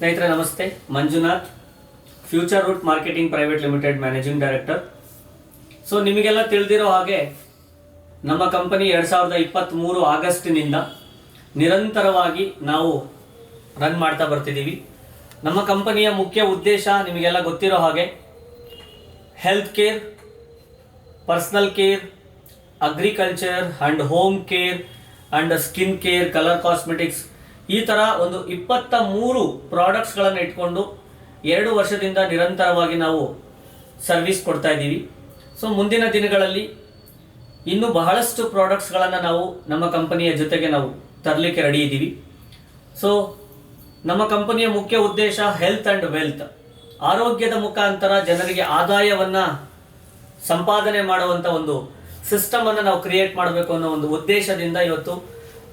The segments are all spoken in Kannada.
ಸ್ನೇಹಿತರೆ ನಮಸ್ತೆ. Manjunath, Future Root Marketing Private Limited managing director. So ನಿಮಗೆಲ್ಲ ತಿಳಿದಿರೋ ಹಾಗೆ ನಮ್ಮ ಕಂಪನಿ 2023 ಆಗಸ್ಟ್ನಿಂದ ನಿರಂತರವಾಗಿ ನಾವು ರನ್ ಮಾಡ್ತಾ ಬರ್ತಿದ್ದೀವಿ. ನಮ್ಮ ಕಂಪನಿಯ ಮುಖ್ಯ ಉದ್ದೇಶ ನಿಮಗೆಲ್ಲ ಗೊತ್ತಿರೋ ಹಾಗೆ health care, personal care, agriculture and home care and skin care, colour cosmetics, ಈ ಥರ ಒಂದು 23 ಪ್ರಾಡಕ್ಟ್ಸ್ಗಳನ್ನು ಇಟ್ಕೊಂಡು 2 ವರ್ಷದಿಂದ ನಿರಂತರವಾಗಿ ನಾವು ಸರ್ವಿಸ್ ಕೊಡ್ತಾ ಇದ್ದೀವಿ. ಸೊ ಮುಂದಿನ ದಿನಗಳಲ್ಲಿ ಇನ್ನೂ ಬಹಳಷ್ಟು ಪ್ರಾಡಕ್ಟ್ಸ್ಗಳನ್ನು ನಾವು ನಮ್ಮ ಕಂಪನಿಯ ಜೊತೆಗೆ ನಾವು ತರಲಿಕ್ಕೆ ರೆಡಿ ಇದ್ದೀವಿ. ಸೊ ನಮ್ಮ ಕಂಪನಿಯ ಮುಖ್ಯ ಉದ್ದೇಶ ಹೆಲ್ತ್ ಆ್ಯಂಡ್ ವೆಲ್ತ್, ಆರೋಗ್ಯದ ಮುಖಾಂತರ ಜನರಿಗೆ ಆದಾಯವನ್ನು ಸಂಪಾದನೆ ಮಾಡುವಂಥ ಒಂದು ಸಿಸ್ಟಮನ್ನು ನಾವು ಕ್ರಿಯೇಟ್ ಮಾಡಬೇಕು ಅನ್ನೋ ಒಂದು ಉದ್ದೇಶದಿಂದ ಇವತ್ತು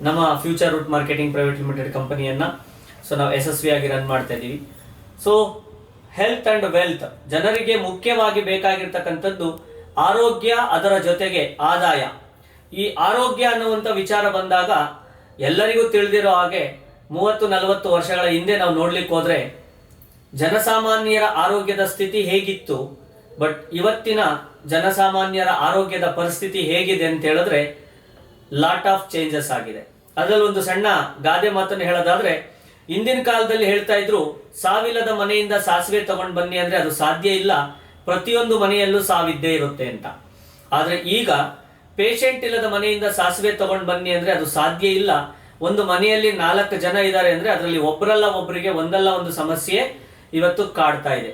ನಮ್ಮ Future Root Marketing Private Limited ಕಂಪನಿಯನ್ನು ನಾವು ಯಶಸ್ವಿಯಾಗಿ ರನ್ ಮಾಡ್ತಾ ಇದ್ದೀವಿ. ಸೊ ಹೆಲ್ತ್ ಆ್ಯಂಡ್ ವೆಲ್ತ್, ಜನರಿಗೆ ಮುಖ್ಯವಾಗಿ ಬೇಕಾಗಿರ್ತಕ್ಕಂಥದ್ದು ಆರೋಗ್ಯ, ಅದರ ಜೊತೆಗೆ ಆದಾಯ. ಈ ಆರೋಗ್ಯ ಅನ್ನುವಂಥ ವಿಚಾರ ಬಂದಾಗ ಎಲ್ಲರಿಗೂ ತಿಳಿದಿರೋ ಹಾಗೆ 30-40 ವರ್ಷಗಳ ಹಿಂದೆ ನಾವು ನೋಡ್ಲಿಕ್ಕೆ ಹೋದರೆ ಜನಸಾಮಾನ್ಯರ ಆರೋಗ್ಯದ ಸ್ಥಿತಿ ಹೇಗಿತ್ತು, ಬಟ್ ಇವತ್ತಿನ ಜನಸಾಮಾನ್ಯರ ಆರೋಗ್ಯದ ಪರಿಸ್ಥಿತಿ ಹೇಗಿದೆ ಅಂತ ಹೇಳಿದ್ರೆ ಲಾಟ್ ಆಫ್ ಚೇಂಜಸ್ ಆಗಿದೆ. ಅದರಲ್ಲಿ ಒಂದು ಸಣ್ಣ ಗಾದೆ ಮಾತನ್ನು ಹೇಳೋದಾದ್ರೆ, ಹಿಂದಿನ ಕಾಲದಲ್ಲಿ ಹೇಳ್ತಾ ಇದ್ರು, ಸಾವಿಲ್ಲದ ಮನೆಯಿಂದ ಸಾಸಿವೆ ತಗೊಂಡು ಬನ್ನಿ ಅಂದ್ರೆ ಅದು ಸಾಧ್ಯ ಇಲ್ಲ, ಪ್ರತಿಯೊಂದು ಮನೆಯಲ್ಲೂ ಸಾವಿದ್ದೇ ಇರುತ್ತೆ ಅಂತ. ಆದ್ರೆ ಈಗ ಪೇಷಂಟ್ ಇಲ್ಲದ ಮನೆಯಿಂದ ಸಾಸಿವೆ ತಗೊಂಡು ಬನ್ನಿ ಅಂದ್ರೆ ಅದು ಸಾಧ್ಯ ಇಲ್ಲ. ಒಂದು ಮನೆಯಲ್ಲಿ 4 ಜನ ಇದ್ದಾರೆ ಅಂದ್ರೆ ಅದರಲ್ಲಿ ಒಬ್ಬರಲ್ಲ ಒಬ್ಬರಿಗೆ ಒಂದಲ್ಲ ಒಂದು ಸಮಸ್ಯೆ ಇವತ್ತು ಕಾಡ್ತಾ ಇದೆ.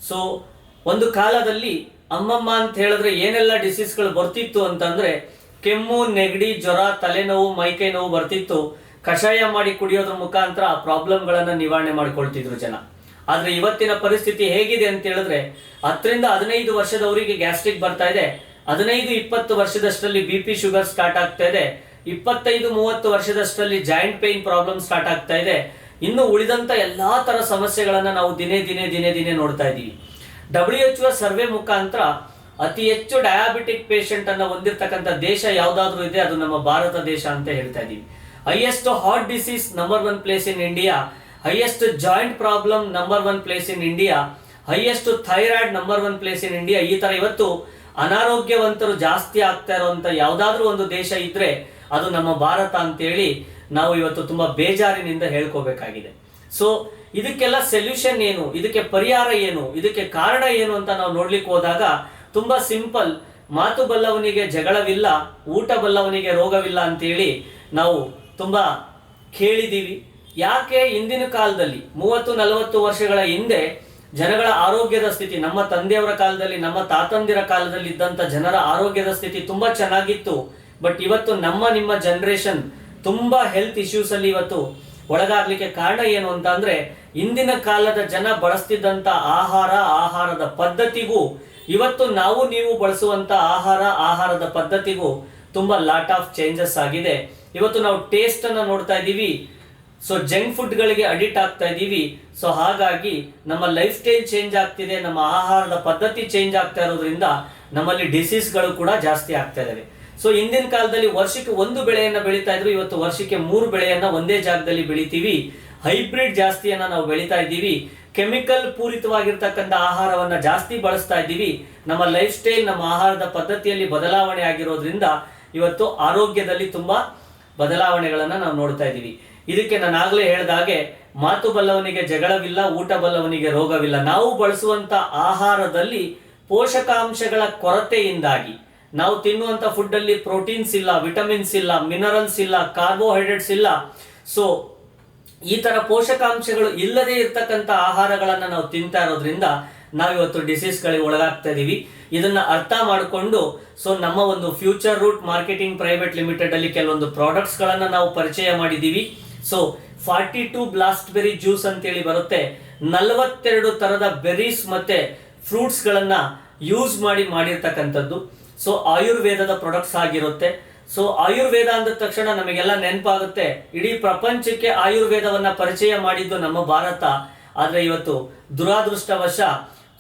ಸೊ ಒಂದು ಕಾಲದಲ್ಲಿ ಅಮ್ಮಮ್ಮ ಅಂತ ಹೇಳಿದ್ರೆ ಏನೆಲ್ಲ ಡಿಸೀಸ್ಗಳು ಬರ್ತಿತ್ತು ಅಂತಂದ್ರೆ, ಕೆಮ್ಮು, ನೆಗಡಿ, ಜ್ವರ, ತಲೆನೋವು, ಮೈಕೈ ನೋವು ಬರ್ತಿತ್ತು. ಕಷಾಯ ಮಾಡಿ ಕುಡಿಯೋದ್ರ ಮುಖಾಂತರ ಆ ಪ್ರಾಬ್ಲಮ್ಗಳನ್ನು ನಿವಾರಣೆ ಮಾಡಿಕೊಳ್ತಿದ್ರು ಜನ. ಆದ್ರೆ ಇವತ್ತಿನ ಪರಿಸ್ಥಿತಿ ಹೇಗಿದೆ ಅಂತ ಹೇಳಿದ್ರೆ 10-15 ವರ್ಷದವರಿಗೆ ಗ್ಯಾಸ್ಟ್ರಿಕ್ ಬರ್ತಾ ಇದೆ, 15-20 ವರ್ಷದಷ್ಟರಲ್ಲಿ BP ಶುಗರ್ ಸ್ಟಾರ್ಟ್ ಆಗ್ತಾ ಇದೆ, 25-30 ವರ್ಷದಷ್ಟರಲ್ಲಿ ಜಾಯಿಂಟ್ ಪೇನ್ ಪ್ರಾಬ್ಲಮ್ ಸ್ಟಾರ್ಟ್ ಆಗ್ತಾ ಇದೆ. ಇನ್ನು ಉಳಿದಂತ ಎಲ್ಲಾ ತರ ಸಮಸ್ಯೆಗಳನ್ನ ನಾವು ದಿನೇ ದಿನೇ ನೋಡ್ತಾ ಇದ್ದೀವಿ. WHO ಸರ್ವೆ ಮುಖಾಂತರ ಅತಿ ಹೆಚ್ಚು ಡಯಾಬಿಟಿಕ್ ಪೇಷಂಟ್ ಅನ್ನ ಹೊಂದಿರತಕ್ಕಂಥ ದೇಶ ಯಾವ್ದಾದ್ರು ಇದೆ ಅದು ನಮ್ಮ ಭಾರತ ದೇಶ ಅಂತ ಹೇಳ್ತಾ ಇದೀವಿ. Highest heart disease number 1 place in India, highest joint problem number 1 place in India, highest thyroid number 1 place in India. ಈ ತರ ಇವತ್ತು ಅನಾರೋಗ್ಯವಂತರು ಜಾಸ್ತಿ ಆಗ್ತಾ ಇರುವಂತ ಯಾವ್ದಾದ್ರು ಒಂದು ದೇಶ ಇದ್ರೆ ಅದು ನಮ್ಮ ಭಾರತ ಅಂತೇಳಿ ನಾವು ಇವತ್ತು ತುಂಬಾ ಬೇಜಾರಿನಿಂದ ಹೇಳ್ಕೋಬೇಕಾಗಿದೆ. ಸೊ ಇದಕ್ಕೆಲ್ಲ ಸೊಲ್ಯೂಷನ್ ಏನು, ಇದಕ್ಕೆ ಪರಿಹಾರ ಏನು, ಇದಕ್ಕೆ ಕಾರಣ ಏನು ಅಂತ ನಾವು ನೋಡ್ಲಿಕ್ಕೆ ಹೋದಾಗ ತುಂಬಾ ಸಿಂಪಲ್. ಮಾತು ಬಲ್ಲವನಿಗೆ ಜಗಳವಿಲ್ಲ, ಊಟ ಬಲ್ಲವನಿಗೆ ರೋಗವಿಲ್ಲ ಅಂತೇಳಿ ನಾವು ತುಂಬಾ ಕೇಳಿದೀವಿ. ಯಾಕೆ ಹಿಂದಿನ ಕಾಲದಲ್ಲಿ 30-40 ವರ್ಷಗಳ ಹಿಂದೆ ಜನಗಳ ಆರೋಗ್ಯದ ಸ್ಥಿತಿ, ನಮ್ಮ ತಂದೆಯವರ ಕಾಲದಲ್ಲಿ, ನಮ್ಮ ತಾತಂದಿರ ಕಾಲದಲ್ಲಿ ಇದ್ದಂತ ಜನರ ಆರೋಗ್ಯದ ಸ್ಥಿತಿ ತುಂಬಾ ಚೆನ್ನಾಗಿತ್ತು. ಬಟ್ ಇವತ್ತು ನಿಮ್ಮ ಜನರೇಷನ್ ತುಂಬಾ ಹೆಲ್ತ್ ಇಶ್ಯೂಸ್ ಅಲ್ಲಿ ಇವತ್ತು ಒಳಗಾಗ್ಲಿಕ್ಕೆ ಕಾರಣ ಏನು ಅಂತ ಅಂದ್ರೆ, ಇಂದಿನ ಕಾಲದ ಜನ ಬಳಸ್ತಿದ್ದಂತ ಆಹಾರದ ಪದ್ಧತಿಗೂ ಇವತ್ತು ನೀವು ಬಳಸುವಂತ ಆಹಾರದ ಪದ್ಧತಿಗೂ ತುಂಬಾ ಲಾಟ್ ಆಫ್ ಚೇಂಜಸ್ ಆಗಿದೆ. ಇವತ್ತು ನಾವು ಟೇಸ್ಟ್ ಅನ್ನ ನೋಡ್ತಾ ಇದ್ದೀವಿ. ಸೊ ಜಂಕ್ ಫುಡ್ ಗಳಿಗೆ ಅಡಿಕ್ಟ್ ಆಗ್ತಾ ಇದ್ದೀವಿ. ಸೊ ಹಾಗಾಗಿ ನಮ್ಮ ಲೈಫ್ ಸ್ಟೈಲ್ ಚೇಂಜ್ ಆಗ್ತಿದೆ, ನಮ್ಮ ಆಹಾರದ ಪದ್ಧತಿ ಚೇಂಜ್ ಆಗ್ತಾ ಇರೋದ್ರಿಂದ ನಮ್ಮಲ್ಲಿ ಡಿಸೀಸ್ಗಳು ಕೂಡ ಜಾಸ್ತಿ ಆಗ್ತಾ ಇದಾವೆ. ಸೊ ಹಿಂದಿನ ಕಾಲದಲ್ಲಿ ವರ್ಷಕ್ಕೆ 1 ಬೆಳೆಯನ್ನ ಬೆಳೀತಾ ಇದ್ರು, ಇವತ್ತು ವರ್ಷಕ್ಕೆ 3 ಬೆಳೆಯನ್ನ ಒಂದೇ ಜಾಗದಲ್ಲಿ ಬೆಳಿತೀವಿ. ಹೈಬ್ರಿಡ್ ಜಾಸ್ತಿಯನ್ನ ನಾವು ಬೆಳೀತಾ ಇದ್ದೀವಿ. ಕೆಮಿಕಲ್ ಪೂರಿತವಾಗಿರ್ತಕ್ಕಂಥ ಆಹಾರವನ್ನ ಜಾಸ್ತಿ ಬಳಸ್ತಾ ಇದ್ದೀವಿ. ನಮ್ಮ ಲೈಫ್ ಸ್ಟೈಲ್, ನಮ್ಮ ಆಹಾರದ ಪದ್ಧತಿಯಲ್ಲಿ ಬದಲಾವಣೆ ಆಗಿರೋದ್ರಿಂದ ಇವತ್ತು ಆರೋಗ್ಯದಲ್ಲಿ ತುಂಬಾ ಬದಲಾವಣೆಗಳನ್ನ ನಾವು ನೋಡ್ತಾ ಇದ್ದೀವಿ. ಇದಕ್ಕೆ ನಾನು ಆಗ್ಲೇ ಹೇಳಿದಾಗೆ, ಮಾತು ಬಲ್ಲವನಿಗೆ ಜಗಳವಿಲ್ಲ, ಊಟ ಬಲ್ಲವನಿಗೆ ರೋಗವಿಲ್ಲ. ನಾವು ಬಳಸುವಂತ ಆಹಾರದಲ್ಲಿ ಪೋಷಕಾಂಶಗಳ ಕೊರತೆಯಿಂದಾಗಿ ನಾವು ತಿನ್ನುವಂತ ಫುಡ್ ಅಲ್ಲಿ ಪ್ರೋಟೀನ್ಸ್ ಇಲ್ಲ, ವಿಟಮಿನ್ಸ್ ಇಲ್ಲ, ಮಿನರಲ್ಸ್ ಇಲ್ಲ, ಕಾರ್ಬೋಹೈಡ್ರೇಟ್ಸ್ ಇಲ್ಲ. ಸೊ ಈ ತರ ಪೋಷಕಾಂಶಗಳು ಇಲ್ಲದೆ ಇರ್ತಕ್ಕಂಥ ಆಹಾರಗಳನ್ನ ನಾವು ತಿಂತಾ ಇರೋದ್ರಿಂದ ನಾವಿವತ್ತು ಡಿಸೀಸ್ಗಳಿಗೆ ಒಳಗಾಗ್ತಾ ಇದೀವಿ. ಇದನ್ನ ಅರ್ಥ ಮಾಡಿಕೊಂಡು ಸೊ ನಮ್ಮ ಒಂದು Future Root Marketing Private Limited ಅಲ್ಲಿ ಕೆಲವೊಂದು ಪ್ರಾಡಕ್ಟ್ಸ್ ಗಳನ್ನ ನಾವು ಪರಿಚಯ ಮಾಡಿದೀವಿ. ಸೊ 42 ಬ್ಲಾಸ್ಟ್ ಬೆರಿ ಜ್ಯೂಸ್ ಅಂತೇಳಿ ಬರುತ್ತೆ. 42 ತರದ ಬೆರೀಸ್ ಮತ್ತೆ ಫ್ರೂಟ್ಸ್ ಗಳನ್ನ ಯೂಸ್ ಮಾಡಿರ್ತಕ್ಕಂಥದ್ದು. ಸೊ ಆಯುರ್ವೇದದ ಪ್ರಾಡಕ್ಟ್ಸ್ ಆಗಿರುತ್ತೆ. ಸೊ ಆಯುರ್ವೇದ ಅಂದ ತಕ್ಷಣ ನಮಗೆಲ್ಲ ನೆನಪಾಗುತ್ತೆ, ಇಡೀ ಪ್ರಪಂಚಕ್ಕೆ ಆಯುರ್ವೇದವನ್ನ ಪರಿಚಯ ಮಾಡಿದ್ದು ನಮ್ಮ ಭಾರತ. ಆದ್ರೆ ಇವತ್ತು ದುರಾದೃಷ್ಟವಶ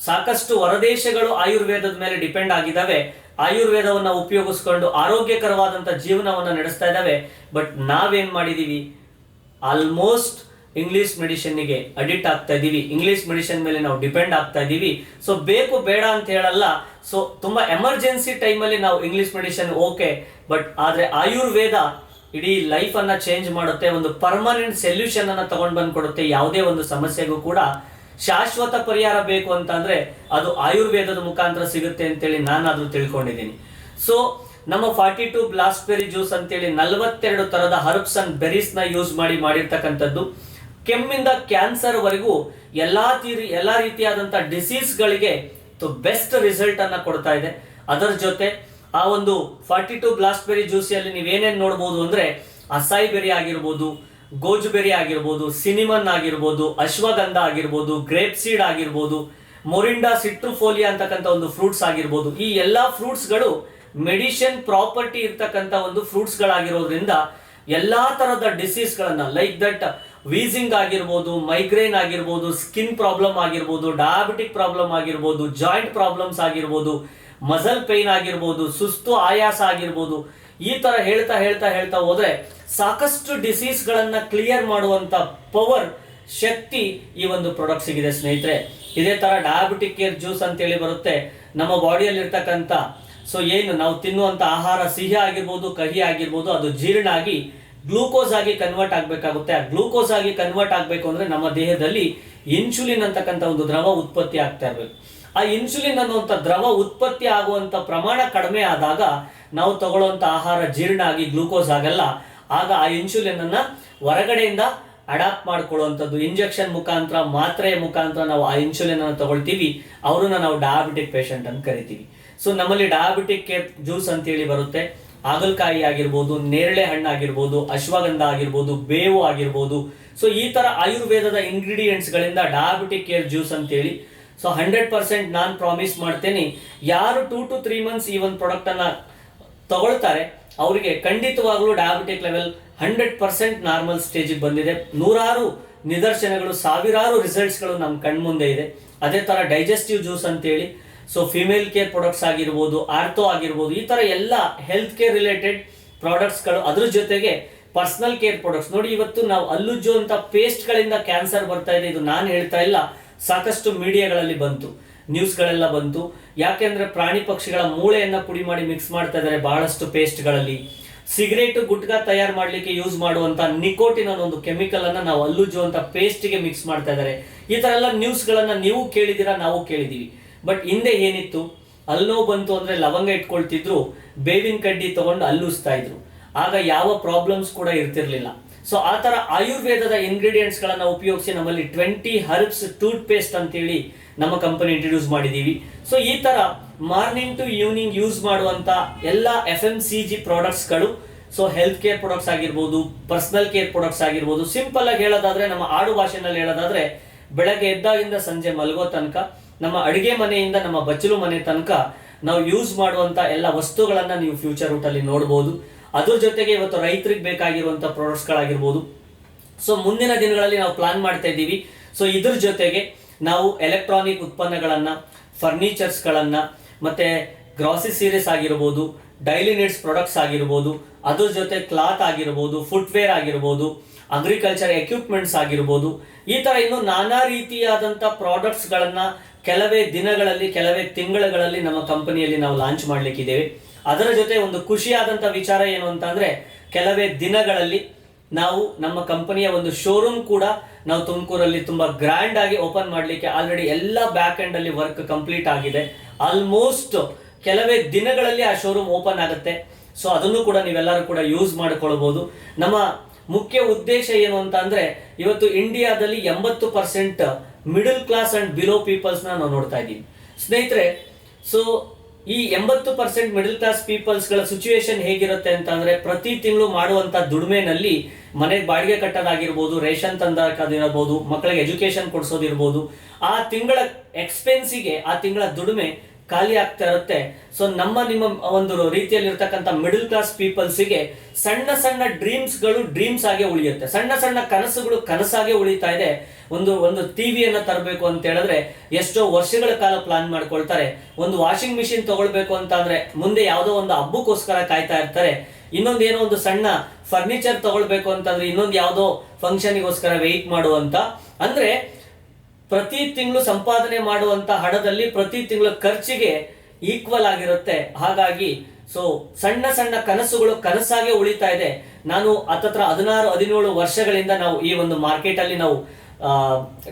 ಸಾಕಷ್ಟು ಹೊರದೇಶಗಳು ಆಯುರ್ವೇದದ ಮೇಲೆ ಡಿಪೆಂಡ್ ಆಗಿದ್ದಾವೆ. ಆಯುರ್ವೇದವನ್ನ ಉಪಯೋಗಿಸ್ಕೊಂಡು ಆರೋಗ್ಯಕರವಾದಂತ ಜೀವನವನ್ನ ನಡೆಸ್ತಾ ಇದ್ದಾವೆ. ಬಟ್ ನಾವೇನ್ ಮಾಡಿದೀವಿ, ಆಲ್ಮೋಸ್ಟ್ ಇಂಗ್ಲಿಷ್ ಮೆಡಿಸಿನ್ಗೆ ಅಡಿಕ್ಟ್ ಆಗ್ತಾ ಇದೀವಿ, ಇಂಗ್ಲಿಷ್ ಮೆಡಿಸಿನ್ ಮೇಲೆ ನಾವು ಡಿಪೆಂಡ್ ಆಗ್ತಾ ಇದೀವಿ. ಸೊ ಬೇಕು ಬೇಡ ಅಂತ ಹೇಳಲ್ಲ. ಸೊ ತುಂಬಾ ಎಮರ್ಜೆನ್ಸಿ ಟೈಮಲ್ಲಿ ನಾವು ಇಂಗ್ಲಿಷ್ ಮೆಡಿಸಿನ್ ಓಕೆ, ಬಟ್ ಆದ್ರೆ ಆಯುರ್ವೇದ ಇಡೀ ಲೈಫ್ ಅನ್ನ ಚೇಂಜ್ ಮಾಡುತ್ತೆ, ಒಂದು ಪರ್ಮನೆಂಟ್ ಸೊಲ್ಯೂಷನ್ ಅನ್ನ ತಗೊಂಡ್ ಬಂದ್ ಕೊಡುತ್ತೆ. ಯಾವುದೇ ಒಂದು ಸಮಸ್ಯೆಗೂ ಕೂಡ ಶಾಶ್ವತ ಪರಿಹಾರ ಬೇಕು ಅಂತ ಅಂದ್ರೆ ಅದು ಆಯುರ್ವೇದದ ಮುಖಾಂತರ ಸಿಗುತ್ತೆ ಅಂತೇಳಿ ನಾನಾದ್ರೂ ತಿಳ್ಕೊಂಡಿದ್ದೀನಿ. ಸೊ ನಮ್ಮ 42 ಬ್ಲಾಸ್ಟ್ಬೆರಿ ಜ್ಯೂಸ್ ಅಂತೇಳಿ 42 ತರದ ಹರ್ಬ್ಸ್ ಅಂಡ್ ಬೆರೀಸ್ ನ ಯೂಸ್ ಮಾಡಿರ್ತಕ್ಕಂಥದ್ದು. ಕೆಮ್ಮಿಂದ ಕ್ಯಾನ್ಸರ್ ವರೆಗೂ ಎಲ್ಲಾ ರೀತಿಯಾದಂತಹ ಡಿಸೀಸ್ ಗಳಿಗೆ ಬೆಸ್ಟ್ ರಿಸಲ್ಟ್ ಅನ್ನ ಕೊಡ್ತಾ ಇದೆ. ಅದರ ಜೊತೆ ಆ ಒಂದು 42 ಬ್ಲಾಸ್ಟ್ಬೆರಿ ಜ್ಯೂಸ್ ಅಲ್ಲಿ ನೀವೇನೇನ್ ನೋಡಬಹುದು ಅಂದ್ರೆ ಅಸಾಯಿ ಬೆರಿ ಆಗಿರ್ಬೋದು, ಗೋಜು ಬೆರಿ ಆಗಿರ್ಬೋದು, ಸಿನಿಮನ್ ಆಗಿರ್ಬೋದು, ಅಶ್ವಗಂಧ ಆಗಿರ್ಬೋದು, ಗ್ರೇಪ್ ಸೀಡ್ ಆಗಿರ್ಬೋದು, ಮೊರಿಂಡಾ ಸಿಟ್ರುಫೋಲಿಯಾ ಅಂತಕ್ಕಂಥ ಒಂದು ಫ್ರೂಟ್ಸ್ ಆಗಿರ್ಬೋದು. ಈ ಎಲ್ಲಾ ಫ್ರೂಟ್ಸ್ ಗಳು ಮೆಡಿಸಿನ್ ಪ್ರಾಪರ್ಟಿ ಇರ್ತಕ್ಕಂಥ ಒಂದು ಫ್ರೂಟ್ಸ್ ಗಳಾಗಿರೋದ್ರಿಂದ ಎಲ್ಲಾ ತರದ ಡಿಸೀಸ್ ಗಳನ್ನ ಲೈಕ್ ದಟ್ ವೀಸಿಂಗ್ ಆಗಿರ್ಬೋದು, ಮೈಗ್ರೇನ್ ಆಗಿರ್ಬೋದು, ಸ್ಕಿನ್ ಪ್ರಾಬ್ಲಮ್ ಆಗಿರ್ಬೋದು, ಡಯಾಬಿಟಿಕ್ ಪ್ರಾಬ್ಲಮ್ ಆಗಿರ್ಬೋದು, ಜಾಯಿಂಟ್ ಪ್ರಾಬ್ಲಮ್ಸ್ ಆಗಿರ್ಬೋದು, ಮಸಲ್ ಪೈನ್ ಆಗಿರ್ಬೋದು, ಸುಸ್ತು ಆಯಾಸ ಆಗಿರ್ಬೋದು, ಈ ತರ ಹೇಳ್ತಾ ಹೋದ್ರೆ ಸಾಕಷ್ಟು ಡಿಸೀಸ್ ಗಳನ್ನ ಕ್ಲಿಯರ್ ಮಾಡುವಂತ ಪವರ್ ಶಕ್ತಿ ಈ ಒಂದು ಪ್ರಾಡಕ್ಟ್ ಸಿಗಿದೆ ಸ್ನೇಹಿತರೆ. ಇದೇ ತರ ಡಯಾಬಿಟಿಕ್ ಕೇರ್ ಜ್ಯೂಸ್ ಅಂತೇಳಿ ಬರುತ್ತೆ. ನಮ್ಮ ಬಾಡಿಯಲ್ಲಿ ಇರ್ತಕ್ಕಂಥ ಸೊ ಏನು ನಾವು ತಿನ್ನುವಂತ ಆಹಾರ ಸಿಹಿ ಆಗಿರ್ಬೋದು, ಕಹಿ ಆಗಿರ್ಬೋದು, ಅದು ಜೀರ್ಣ ಆಗಿ ಗ್ಲೂಕೋಸ್ ಆಗಿ ಕನ್ವರ್ಟ್ ಆಗ್ಬೇಕಾಗುತ್ತೆ. ಆ ಗ್ಲೂಕೋಸ್ ಆಗಿ ಕನ್ವರ್ಟ್ ಆಗ್ಬೇಕು ಅಂದ್ರೆ ನಮ್ಮ ದೇಹದಲ್ಲಿ ಇನ್ಸುಲಿನ್ ಅಂತಕ್ಕಂಥ ಒಂದು ದ್ರವ ಉತ್ಪತ್ತಿ ಆಗ್ತಾ ಇರಬೇಕು. ಆ ಇನ್ಸುಲಿನ್ ಅನ್ನುವಂಥ ದ್ರವ ಉತ್ಪತ್ತಿ ಆಗುವಂತ ಪ್ರಮಾಣ ಕಡಿಮೆ ಆದಾಗ ನಾವು ತಗೊಳ್ಳುವಂತ ಆಹಾರ ಜೀರ್ಣ ಆಗಿ ಗ್ಲೂಕೋಸ್ ಆಗಲ್ಲ. ಆಗ ಆ ಇನ್ಸುಲಿನ್ ಅನ್ನ ಹೊರಗಡೆಯಿಂದ ಅಡಾಪ್ಟ್ ಮಾಡ್ಕೊಳ್ಳುವಂಥದ್ದು, ಇಂಜೆಕ್ಷನ್ ಮುಖಾಂತರ, ಮಾತ್ರೆಯ ಮುಖಾಂತರ ನಾವು ಆ ಇನ್ಸುಲಿನ್ ಅನ್ನು ತಗೊಳ್ತೀವಿ. ಅವ್ರನ್ನ ನಾವು ಡಯಾಬಿಟಿಕ್ ಪೇಷಂಟ್ ಅಂತ ಕರಿತೀವಿ. ಸೊ ನಮ್ಮಲ್ಲಿ ಡಯಾಬಿಟಿಕ್ ಕೇರ್ ಜ್ಯೂಸ್ ಅಂತೇಳಿ ಬರುತ್ತೆ. ಹಾಗಲಕಾಯಿ ಆಗಿರ್ಬೋದು, ನೇರಳೆ ಹಣ್ಣು ಆಗಿರ್ಬೋದು, ಅಶ್ವಗಂಧ ಆಗಿರ್ಬೋದು, ಬೇವು ಆಗಿರ್ಬೋದು. ಸೊ ಈ ತರ ಆಯುರ್ವೇದದ ಇಂಗ್ರೀಡಿಯೆಂಟ್ಸ್ ಗಳಿಂದ ಡಯಾಬಿಟಿಕ್ ಕೇರ್ ಜ್ಯೂಸ್ ಅಂತೇಳಿ. ಸೊ 100% ನಾನು ಪ್ರಾಮಿಸ್ ಮಾಡ್ತೇನೆ, ಯಾರು 2 to 3 months ಈ ಒಂದು ಪ್ರಾಡಕ್ಟ್ ಅನ್ನ ತಗೊಳ್ತಾರೆ ಅವರಿಗೆ ಖಂಡಿತವಾಗ್ಲೂ ಡಯಾಬಿಟಿಕ್ ಲೆವೆಲ್ 100% ನಾರ್ಮಲ್ ಸ್ಟೇಜಿಗೆ ಬಂದಿದೆ. ನೂರಾರು ನಿದರ್ಶನಗಳು, ಸಾವಿರಾರು ರಿಸಲ್ಟ್ಸ್ ಗಳು ನಮ್ಮ ಕಣ್ಮುಂದೆ ಇದೆ. ಅದೇ ತರ ಡೈಜೆಸ್ಟಿವ್ ಜ್ಯೂಸ್ ಅಂತೇಳಿ, ಸೊ ಫಿಮೇಲ್ ಕೇರ್ ಪ್ರಾಡಕ್ಟ್ಸ್ ಆಗಿರ್ಬೋದು, ಆರ್ಥೋ ಆಗಿರ್ಬೋದು, ಈ ತರ ಎಲ್ಲ ಹೆಲ್ತ್ ಕೇರ್ ರಿಲೇಟೆಡ್ ಪ್ರಾಡಕ್ಟ್ಸ್ ಗಳು. ಅದ್ರ ಜೊತೆಗೆ ಪರ್ಸನಲ್ ಕೇರ್ ಪ್ರಾಡಕ್ಟ್ಸ್ ನೋಡಿ. ಇವತ್ತು ನಾವು ಅಲ್ಲುಜ್ಜು ಅಂತ ಪೇಸ್ಟ್ ಗಳಿಂದ ಕ್ಯಾನ್ಸರ್ ಬರ್ತಾ ಇದೆ, ಇದು ನಾನು ಹೇಳ್ತಾ ಇಲ್ಲ, ಸಾಕಷ್ಟು ಮೀಡಿಯಾಗಳಲ್ಲಿ ಬಂತು, ನ್ಯೂಸ್ ಗಳೆಲ್ಲ ಬಂತು. ಯಾಕೆಂದ್ರೆ ಪ್ರಾಣಿ ಪಕ್ಷಿಗಳ ಮೂಳೆಯನ್ನ ಪುಡಿ ಮಾಡಿ ಮಿಕ್ಸ್ ಮಾಡ್ತಾ ಇದ್ದಾರೆ ಬಹಳಷ್ಟು ಪೇಸ್ಟ್ ಗಳಲ್ಲಿ. ಸಿಗರೇಟ್, ಗುಟ್ಕಾ ತಯಾರು ಮಾಡ್ಲಿಕ್ಕೆ ಯೂಸ್ ಮಾಡುವಂತ ನಿಕೋಟಿನ್ ಅನ್ನೋ ಒಂದು ಕೆಮಿಕಲ್ ಅನ್ನ ನಾವು ಅಲ್ಲುಜ್ಜು ಅಂತ ಪೇಸ್ಟ್ ಗೆ ಮಿಕ್ಸ್ ಮಾಡ್ತಾ ಇದ್ದಾರೆ. ಈ ತರ ಎಲ್ಲ ನ್ಯೂಸ್ ಗಳನ್ನ ನೀವು ಕೇಳಿದಿರಾ, ನಾವು ಕೇಳಿದೀವಿ. ಬಟ್ ಹಿಂದೆ ಏನಿತ್ತು, ಅಲ್ಲೋ ಬಂತು ಅಂದ್ರೆ ಲವಂಗ ಇಟ್ಕೊಳ್ತಿದ್ರು, ಬೇವಿನ ಕಡ್ಡಿ ತಗೊಂಡು ಅಲ್ಲುಸ್ತಾ ಇದ್ರು. ಆಗ ಯಾವ ಪ್ರಾಬ್ಲಮ್ಸ್ ಕೂಡ ಇರ್ತಿರ್ಲಿಲ್ಲ. ಸೊ ಆ ತರ ಆಯುರ್ವೇದದ ಇಂಗ್ರೀಡಿಯೆಂಟ್ಸ್ ಗಳನ್ನ ಉಪಯೋಗಿಸಿ ನಮ್ಮಲ್ಲಿ 20 ಹರ್ಬ್ಸ್ ಟೂತ್ ಪೇಸ್ಟ್ ಅಂತೇಳಿ ನಮ್ಮ ಕಂಪನಿ ಇಂಟ್ರೊಡ್ಯೂಸ್ ಮಾಡಿದೀವಿ. ಸೊ ಈ ತರ ಮಾರ್ನಿಂಗ್ ಟು ಈವ್ನಿಂಗ್ ಯೂಸ್ ಮಾಡುವಂತ ಎಲ್ಲ FMCG ಪ್ರಾಡಕ್ಟ್ಸ್ ಗಳು, ಸೊ ಹೆಲ್ತ್ ಕೇರ್ ಪ್ರಾಡಕ್ಟ್ಸ್ ಆಗಿರ್ಬೋದು, ಪರ್ಸನಲ್ ಕೇರ್ ಪ್ರಾಡಕ್ಟ್ಸ್ ಆಗಿರ್ಬೋದು. ಸಿಂಪಲ್ ಆಗಿ ಹೇಳೋದಾದ್ರೆ, ನಮ್ಮ ಆಡು ಭಾಷೆನಲ್ಲಿ ಹೇಳೋದಾದ್ರೆ, ಬೆಳಗ್ಗೆ ಎದ್ದಾಗಿಂದ ಸಂಜೆ ಮಲಗೋ ತನಕ, ನಮ್ಮ ಅಡಿಗೆ ಮನೆಯಿಂದ ನಮ್ಮ ಬಚ್ಚಲು ಮನೆ ತನಕ ನಾವು ಯೂಸ್ ಮಾಡುವಂತ ಎಲ್ಲ ವಸ್ತುಗಳನ್ನ ನೀವು ಫ್ಯೂಚರ್ ರೂಟ್ ಅಲ್ಲಿ ನೋಡಬಹುದು. ಅದ್ರ ಜೊತೆಗೆ ಇವತ್ತು ರೈತರಿಗೆ ಬೇಕಾಗಿರುವಂತ ಪ್ರಾಡಕ್ಟ್ಸ್ ಗಳಾಗಿರ್ಬೋದು. ಸೊ ಮುಂದಿನ ದಿನಗಳಲ್ಲಿ ನಾವು ಪ್ಲಾನ್ ಮಾಡ್ತಾ ಇದ್ದೀವಿ. ಸೊ ಇದ್ರ ಜೊತೆಗೆ ನಾವು ಎಲೆಕ್ಟ್ರಾನಿಕ್ ಉತ್ಪನ್ನಗಳನ್ನ, ಫರ್ನಿಚರ್ಸ್ ಗಳನ್ನ, ಮತ್ತೆ ಗ್ರಾಸರಿ ಸೀರೀಸ್ ಆಗಿರ್ಬೋದು, ಡೈಲಿ ನೀಡ್ಸ್ ಪ್ರಾಡಕ್ಟ್ಸ್ ಆಗಿರ್ಬೋದು, ಅದ್ರ ಜೊತೆ ಕ್ಲಾತ್ ಆಗಿರ್ಬೋದು, ಫುಟ್ವೇರ್ ಆಗಿರ್ಬೋದು, ಅಗ್ರಿಕಲ್ಚರ್ ಎಕ್ವಿಪ್ಮೆಂಟ್ಸ್ ಆಗಿರ್ಬೋದು, ಈ ತರ ಇನ್ನು ನಾನಾ ರೀತಿಯಾದಂತ ಪ್ರಾಡಕ್ಟ್ಸ್ ಗಳನ್ನ ಕೆಲವೇ ದಿನಗಳಲ್ಲಿ, ಕೆಲವೇ ತಿಂಗಳುಗಳಲ್ಲಿ ನಮ್ಮ ಕಂಪನಿಯಲ್ಲಿ ನಾವು ಲಾಂಚ್ ಮಾಡ್ಲಿಕ್ಕಿದ್ದೇವೆ. ಅದರ ಜೊತೆ ಒಂದು ಖುಷಿಯಾದಂತ ವಿಚಾರ ಏನು ಅಂತ ಅಂದ್ರೆ, ಕೆಲವೇ ದಿನಗಳಲ್ಲಿ ನಾವು ನಮ್ಮ ಕಂಪನಿಯ ಒಂದು ಶೋರೂಮ್ ಕೂಡ ನಾವು ತುಮಕೂರಲ್ಲಿ ತುಂಬಾ ಗ್ರ್ಯಾಂಡ್ ಆಗಿ ಓಪನ್ ಮಾಡ್ಲಿಕ್ಕೆ ಆಲ್ರೆಡಿ ಎಲ್ಲ ಬ್ಯಾಕ್ ಎಂಡ್ ಅಲ್ಲಿ ವರ್ಕ್ ಕಂಪ್ಲೀಟ್ ಆಗಿದೆ. ಆಲ್ಮೋಸ್ಟ್ ಕೆಲವೇ ದಿನಗಳಲ್ಲಿ ಆ ಶೋರೂಮ್ ಓಪನ್ ಆಗುತ್ತೆ. ಸೊ ಅದನ್ನು ಕೂಡ ನೀವೆಲ್ಲರೂ ಕೂಡ ಯೂಸ್ ಮಾಡಿಕೊಳ್ಳಬಹುದು. ನಮ್ಮ ಮುಖ್ಯ ಉದ್ದೇಶ ಏನು ಅಂತ ಅಂದ್ರೆ, ಇವತ್ತು ಇಂಡಿಯಾದಲ್ಲಿ 80% middle class and below peoples ನಾವು ನೋಡ್ತಾ ಇದ್ದೀವಿ ಸ್ನೇಹಿತರೆ. ಸೊ ಈ 80% ಮಿಡಲ್ ಕ್ಲಾಸ್ ಪೀಪಲ್ಸ್ ಗಳ ಸಿಚುವೇಶನ್ ಹೇಗಿರುತ್ತೆ ಅಂತ ಅಂದ್ರೆ, ಪ್ರತಿ ತಿಂಗಳು ಮಾಡುವಂತ ದುಡಿಮೆನಲ್ಲಿ ಮನೆಗೆ ಬಾಡಿಗೆ ಕಟ್ಟೋದಾಗಿರ್ಬೋದು, ರೇಷನ್ ತಂದಾಕೋದಿರಬಹುದು, ಮಕ್ಕಳಿಗೆ ಎಜುಕೇಶನ್ ಕೊಡಿಸೋದಿರ್ಬೋದು, ಆ ತಿಂಗಳ ಎಕ್ಸ್ಪೆನ್ಸಿಗೆ ಆ ತಿಂಗಳ ದುಡಿಮೆ ಖಾಲಿ ಆಗ್ತಾ ಇರುತ್ತೆ. ಸೊ ನಿಮ್ಮ ಒಂದು ರೀತಿಯಲ್ಲಿ ಇರ್ತಕ್ಕಂಥ ಮಿಡಲ್ ಕ್ಲಾಸ್ ಪೀಪಲ್ಸ್ಗೆ ಸಣ್ಣ ಸಣ್ಣ ಡ್ರೀಮ್ಸ್ ಗಳು ಡ್ರೀಮ್ಸ್ ಆಗಿ ಉಳಿಯುತ್ತೆ, ಸಣ್ಣ ಸಣ್ಣ ಕನಸುಗಳು ಕನಸಾಗೆ ಉಳಿತಾ ಇದೆ. ಒಂದು ಟಿವಿಯನ್ನ ತರಬೇಕು ಅಂತ ಹೇಳಿದ್ರೆ ಎಷ್ಟೋ ವರ್ಷಗಳ ಕಾಲ ಪ್ಲಾನ್ ಮಾಡ್ಕೊಳ್ತಾರೆ. ಒಂದು ವಾಷಿಂಗ್ ಮಿಷಿನ್ ತಗೊಳ್ಬೇಕು ಅಂತ ಅಂದ್ರೆ ಮುಂದೆ ಯಾವುದೋ ಒಂದು ಹಬ್ಬಕ್ಕೋಸ್ಕರ ಕಾಯ್ತಾ ಇರ್ತಾರೆ. ಇನ್ನೊಂದೇನೋ ಒಂದು ಸಣ್ಣ ಫರ್ನಿಚರ್ ತಗೊಳ್ಬೇಕು ಅಂತಂದ್ರೆ, ಇನ್ನೊಂದು ಯಾವುದೋ ಫಂಕ್ಷನ್ಗೋಸ್ಕರ ವೆಯ್ಟ್ ಮಾಡುವಂತ, ಅಂದ್ರೆ ಪ್ರತಿ ತಿಂಗಳು ಸಂಪಾದನೆ ಮಾಡುವಂತ ಹಣದಲ್ಲಿ ಪ್ರತಿ ತಿಂಗಳು ಖರ್ಚಿಗೆ ಈಕ್ವಲ್ ಆಗಿರುತ್ತೆ. ಹಾಗಾಗಿ ಸೊ ಸಣ್ಣ ಸಣ್ಣ ಕನಸುಗಳು ಕನಸಾಗೆ ಉಳಿತಾ ಇದೆ. ನಾನು ಹತ್ತತ್ರ 16-17 ವರ್ಷಗಳಿಂದ ನಾವು ಈ ಒಂದು ಮಾರ್ಕೆಟ್ ಅಲ್ಲಿ ನಾವು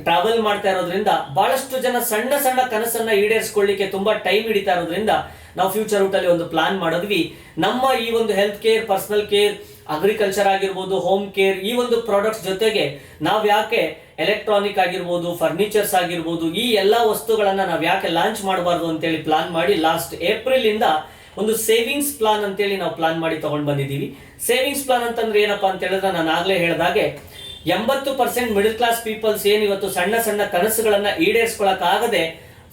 ಟ್ರಾವೆಲ್ ಮಾಡ್ತಾ ಇರೋದ್ರಿಂದ ಬಹಳಷ್ಟು ಜನ ಸಣ್ಣ ಸಣ್ಣ ಕನಸನ್ನ ಈಡೇರಿಸಿಕೊಳ್ಳಿಕ್ಕೆ ತುಂಬಾ ಟೈಮ್ ಹಿಡಿತಾ ಇರೋದ್ರಿಂದ ನಾವು ಫ್ಯೂಚರ್ ರೂಟ್ ಅಲ್ಲಿ ಒಂದು ಪ್ಲಾನ್ ಮಾಡಿದ್ವಿ. ನಮ್ಮ ಈ ಒಂದು health care, personal care, agriculture ಆಗಿರ್ಬೋದು, ಹೋಮ್ ಕೇರ್, ಈ ಒಂದು ಪ್ರಾಡಕ್ಟ್ಸ್ ಜೊತೆಗೆ ನಾವ್ ಯಾಕೆ ಎಲೆಕ್ಟ್ರಾನಿಕ್ ಆಗಿರ್ಬೋದು, ಫರ್ನಿಚರ್ಸ್ ಆಗಿರ್ಬೋದು, ಈ ಎಲ್ಲಾ ವಸ್ತುಗಳನ್ನ ನಾವ್ ಯಾಕೆ ಲಾಂಚ್ ಮಾಡಬಾರ್ದು ಅಂತೇಳಿ ಪ್ಲಾನ್ ಮಾಡಿ ಲಾಸ್ಟ್ ಏಪ್ರಿಲ್ ಇಂದ ಒಂದು ಸೇವಿಂಗ್ಸ್ ಪ್ಲಾನ್ ಅಂತೇಳಿ ನಾವು ಪ್ಲಾನ್ ಮಾಡಿ ತಗೊಂಡ್ ಬಂದಿದ್ದೀವಿ. ಸೇವಿಂಗ್ಸ್ ಪ್ಲಾನ್ ಅಂತಂದ್ರೆ ಏನಪ್ಪಾ ಅಂತ ಹೇಳಿದ್ರೆ, ನಾನು ಆಗ್ಲೇ ಹೇಳಿದಾಗೆ 80% ಮಿಡಲ್ ಕ್ಲಾಸ್ ಪೀಪಲ್ಸ್ ಏನ್ ಇವತ್ತು ಸಣ್ಣ ಸಣ್ಣ ಕನಸುಗಳನ್ನ ಈಡೇರಿಸ್ಕೊಳಕ್ ಆಗದೆ